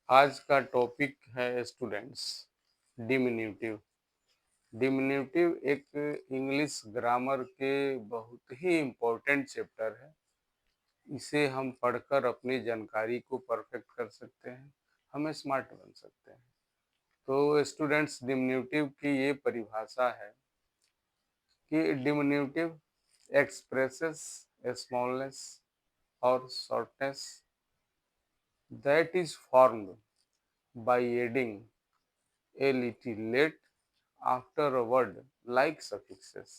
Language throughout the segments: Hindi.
आज का टॉपिक है स्टूडेंट्स डिमिन्यूटिव। डिमिन्यूटिव एक इंग्लिश ग्रामर के बहुत ही इम्पोर्टेंट चैप्टर है। इसे हम पढ़कर अपनी जानकारी को परफेक्ट कर सकते हैं, हमें स्मार्ट बन सकते हैं। तो स्टूडेंट्स डिमिन्यूटिव की ये परिभाषा है कि डिमिन्यूटिव एक्सप्रेसेस स्मॉलनेस और shortness that is formed by adding a little late after a word like suffixes।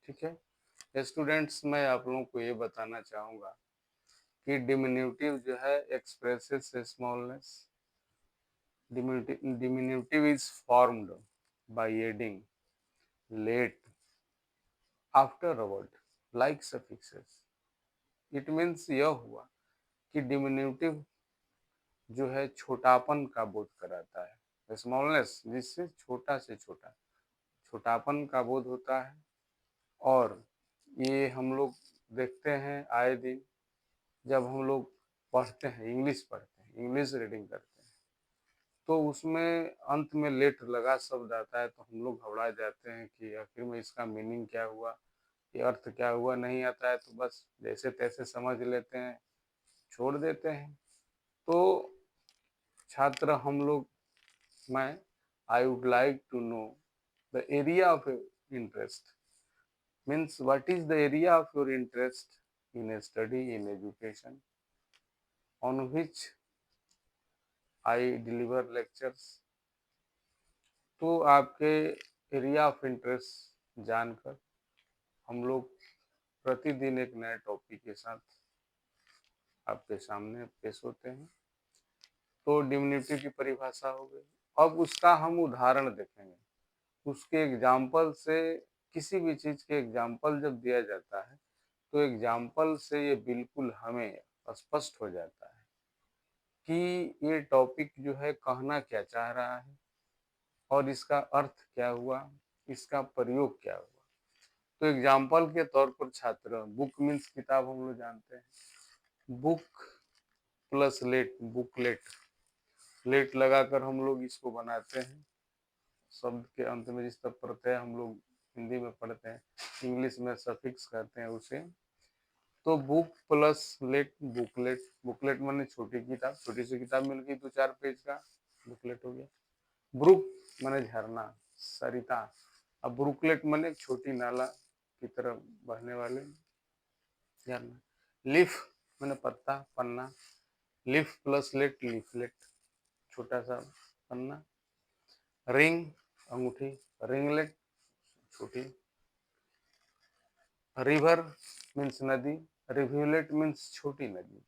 ठीक है स्टूडेंट्स, मैं आप लोगों को ये बताना चाहूँगा कि डिमिन्यूटिव जो है expresses smallness. Diminutive is formed by adding let after a word like suffixes. It means यह हुआ कि डिमिन्यूटिव जो है छोटापन का बोध कराता है। स्मॉलनेस जिससे छोटा से छोटा छोटापन का बोध होता है। और ये हम लोग देखते हैं आए दिन, जब हम लोग पढ़ते हैं, इंग्लिश पढ़ते हैं, इंग्लिश रीडिंग करते हैं, तो उसमें अंत में लेट लगा शब्द आता है तो हम लोग घबरा जाते हैं कि आखिर में इसका मीनिंग क्या हुआ, ये अर्थ क्या हुआ। नहीं आता है तो बस जैसे तैसे समझ लेते हैं, छोड़ देते हैं। तो छात्र हम लोग, मैं I would like to know the area of interest. means what is the area of your interest in a study in education on which I deliver lectures। तो आपके एरिया ऑफ इंटरेस्ट जानकर हम लोग प्रतिदिन एक नए टॉपिक के साथ आपके सामने पेश होते हैं। तो डिमिन्यूटिव की परिभाषा हो गई। अब उसका हम उदाहरण देखेंगे, उसके एग्जाम्पल से। किसी भी चीज के एग्जाम्पल जब दिया जाता है तो एग्जाम्पल से ये बिल्कुल हमें स्पष्ट हो जाता है कि ये टॉपिक जो है कहना क्या चाह रहा है और इसका अर्थ क्या हुआ, इसका प्रयोग क्या हुआ। तो एग्जाम्पल के तौर पर छात्र, बुक मीन्स किताब हम लोग जानते हैं। Book plus let, booklet. Let लगाकर हम लोग इसको बनाते हैं। शब्द के अंत में जिस तरह प्रत्यय हम लोग हिंदी में पढ़ते हैं, इंग्लिश में सफिक्स कहते हैं उसे। तो book plus let, booklet. Booklet माने छोटी किताब, छोटी सी किताब मिल गई 2-4 पेज का, बुकलेट हो गया। ब्रुक माने झरना, सरिता। अब ब्रुकलेट माने छोटी नाला की तरह बहने वाले झरना। लीफ माने पत्ता, पन्ना। लीफ प्लस लेट, लीफलेट, छोटा सा पन्ना। रिंग अंगूठी, रिंगलेट, छोटी। रिवर मीन्स नदी, रिव्यूलेट मीन्स छोटी नदी,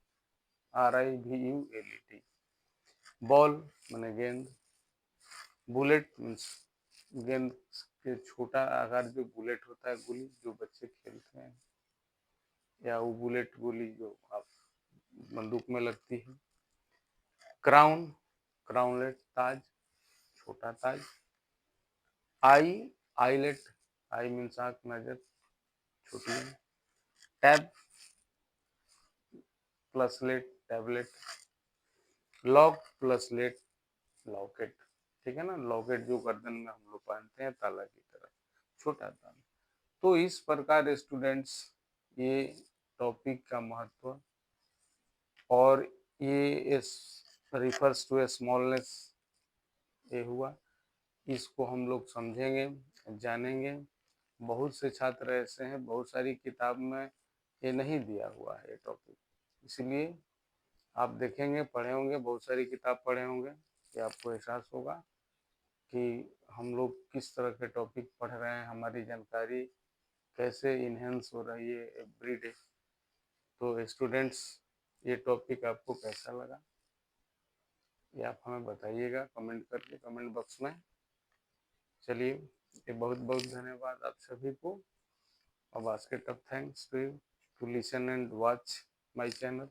RIVULET। बॉल माने गेंद। बुलेट मीन्स गेंद के छोटा आकार जो बुलेट होता है, गोली जो बच्चे खेलते हैं, या वो बुलेट गोली जो आप बंदूक में लगती है। क्राउन, क्राउनलेट, ताज, छोटा ताज। आई, आईलेट, आई मीन्स आंख, नजर, छोटी। Tab plus let, tablet. Lock plus let, locket. ठीक है ना, लॉकेट जो गर्दन में हम लोग पहनते हैं ताला की तरह, छोटा ताला। तो इस प्रकार स्टूडेंट्स ये टॉपिक का महत्व, और ये रिफर्स टू स्मॉलनेस ये हुआ, इसको हम लोग समझेंगे, जानेंगे। बहुत से छात्र ऐसे हैं, बहुत सारी किताब में ये नहीं दिया हुआ है ये टॉपिक, इसलिए आप देखेंगे, पढ़े होंगे, बहुत सारी किताब पढ़े होंगे, कि आपको एहसास होगा कि हम लोग किस तरह के टॉपिक पढ़ रहे हैं, हमारी जानकारी कैसे इन्हेंस हो रही है एवरी डे। तो स्टूडेंट्स, ये टॉपिक आपको कैसा लगा, ये आप हमें बताइएगा कमेंट करके, कमेंट बॉक्स में। चलिए, ये बहुत बहुत धन्यवाद आप सभी को। A basket of thanks to you to listen and watch my channel।